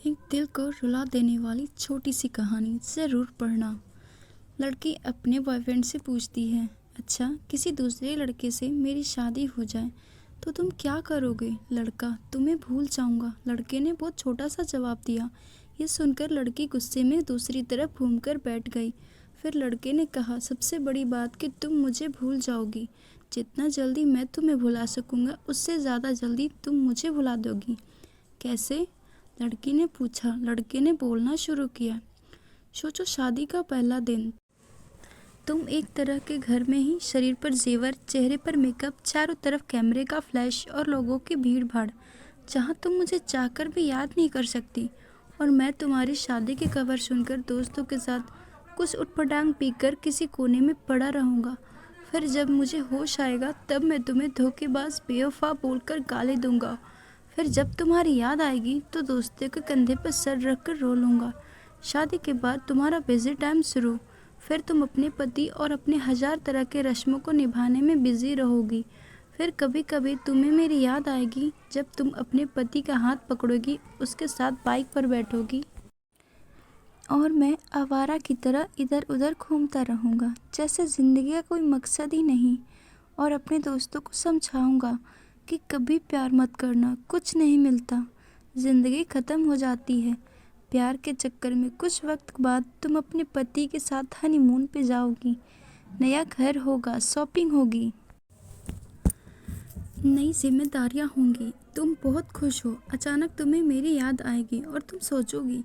एक दिल को रुला देने वाली छोटी सी कहानी ज़रूर पढ़ना। लड़की अपने बॉयफ्रेंड से पूछती है, अच्छा किसी दूसरे लड़के से मेरी शादी हो जाए तो तुम क्या करोगे? लड़का, तुम्हें भूल जाऊंगा। लड़के ने बहुत छोटा सा जवाब दिया। ये सुनकर लड़की गुस्से में दूसरी तरफ घूमकर बैठ गई। फिर लड़के ने कहा, सबसे बड़ी बात कि तुम मुझे भूल जाओगी। जितना जल्दी मैं तुम्हें भुला सकूंगा उससे ज़्यादा जल्दी तुम मुझे भुला दोगी। कैसे? लड़की ने पूछा। लड़के ने बोलना शुरू किया, सोचो शादी का पहला दिन, तुम एक तरह के घर में ही, शरीर पर जेवर, चेहरे पर मेकअप, चारों तरफ कैमरे का फ्लैश और लोगों की भीड़ भाड़, जहाँ तुम मुझे चाहकर भी याद नहीं कर सकती। और मैं तुम्हारी शादी की खबर सुनकर दोस्तों के साथ कुछ उटपटांग पीकर किसी कोने में पड़ा रहूँगा। फिर जब मुझे होश आएगा तब मैं तुम्हें धोखेबाज, बेवफा बोलकर गाली दूंगा। फिर जब तुम्हारी याद आएगी तो दोस्तों के कंधे पर सर रखकर रो लूँगा। शादी के बाद तुम्हारा बिजी टाइम शुरू। फिर तुम अपने पति और अपने 1000 तरह के रस्मों को निभाने में बिजी रहोगी। फिर कभी कभी तुम्हें मेरी याद आएगी जब तुम अपने पति का हाथ पकड़ोगी, उसके साथ बाइक पर बैठोगी और मैं आवारा की तरह इधर उधर घूमता रहूँगा, जैसे ज़िंदगी का कोई मकसद ही नहीं। और अपने दोस्तों को समझाऊँगा कि कभी प्यार मत करना, कुछ नहीं मिलता, ज़िंदगी ख़त्म हो जाती है। प्यार के चक्कर में कुछ वक्त बाद तुम अपने पति के साथ हनीमून पे जाओगी, नया घर होगा, शॉपिंग होगी, नई जिम्मेदारियां होंगी, तुम बहुत खुश हो। अचानक तुम्हें मेरी याद आएगी और तुम सोचोगी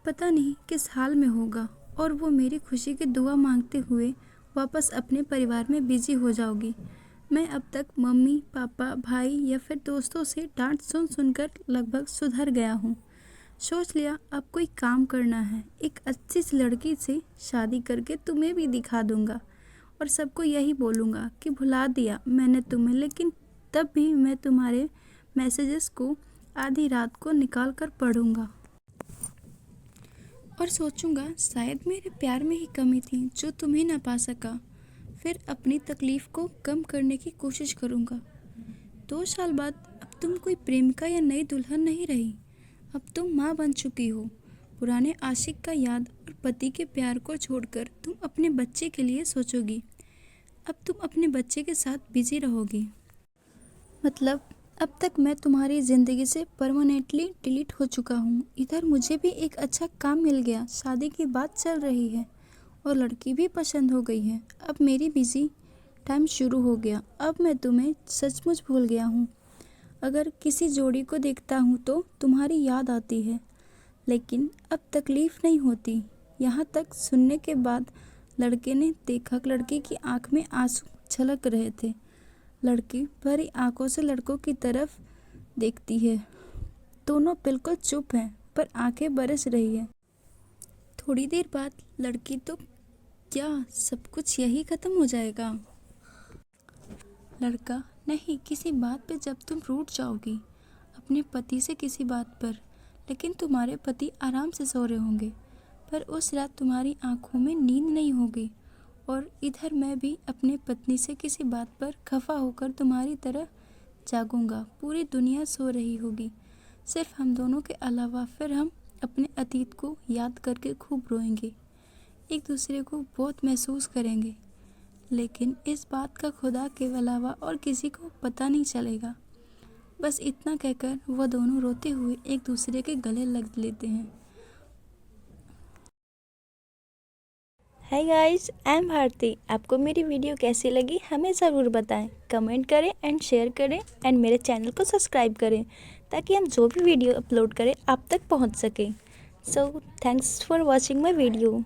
पता नहीं किस हाल में होगा, और वो मेरी खुशी की दुआ मांगते हुए वापस अपने परिवार में बिजी हो जाओगी। मैं अब तक मम्मी, पापा, भाई या फिर दोस्तों से डांट सुन सुनकर लगभग सुधर गया हूँ। सोच लिया अब कोई काम करना है, एक अच्छी सी लड़की से शादी करके तुम्हें भी दिखा दूंगा और सबको यही बोलूँगा कि भुला दिया मैंने तुम्हें, लेकिन तब भी मैं तुम्हारे मैसेजेस को आधी रात को निकाल कर पढ़ूँगा और सोचूंगा शायद मेरे प्यार में ही कमी थी जो तुम्हें ना पा सका। फिर अपनी तकलीफ़ को कम करने की कोशिश करूँगा। 2 साल बाद अब तुम कोई प्रेमिका या नई दुल्हन नहीं रही, अब तुम माँ बन चुकी हो। पुराने आशिक का याद और पति के प्यार को छोड़कर तुम अपने बच्चे के लिए सोचोगी। अब तुम अपने बच्चे के साथ बिजी रहोगी। मतलब अब तक मैं तुम्हारी ज़िंदगी से परमानेंटली डिलीट हो चुका हूँ। इधर मुझे भी एक अच्छा काम मिल गया, शादी की बात चल रही है और लड़की भी पसंद हो गई है। अब मेरी बिजी टाइम शुरू हो गया। अब मैं तुम्हें सचमुच भूल गया हूँ। अगर किसी जोड़ी को देखता हूँ तो तुम्हारी याद आती है, लेकिन अब तकलीफ़ नहीं होती। यहाँ तक सुनने के बाद लड़के ने देखा कि लड़की की आंख में आंसू छलक रहे थे। लड़की भरी आंखों से लड़कों की तरफ देखती है। दोनों बिल्कुल चुप हैं पर आंखें बरस रही है। थोड़ी देर बाद लड़की, तो क्या सब कुछ यही ख़त्म हो जाएगा? लड़का, नहीं, किसी बात पे जब तुम रूठ जाओगी, अपने पति से किसी बात पर, लेकिन तुम्हारे पति आराम से सो रहे होंगे, पर उस रात तुम्हारी आंखों में नींद नहीं होगी। और इधर मैं भी अपने पत्नी से किसी बात पर खफा होकर तुम्हारी तरह जागूंगा। पूरी दुनिया सो रही होगी, सिर्फ हम दोनों के अलावा। फिर हम अपने अतीत को याद करके खूब रोएंगे, एक दूसरे को बहुत महसूस करेंगे, लेकिन इस बात का खुदा के अलावा और किसी को पता नहीं चलेगा। बस इतना कहकर वह दोनों रोते हुए एक दूसरे के गले लग लेते हैं। Hi guys, I am Bharti. आपको मेरी वीडियो कैसी लगी हमें ज़रूर बताएं, कमेंट करें एंड शेयर करें एंड मेरे चैनल को सब्सक्राइब करें ताकि हम जो भी वीडियो अपलोड करें आप तक पहुंच सके। So thanks for watching my video.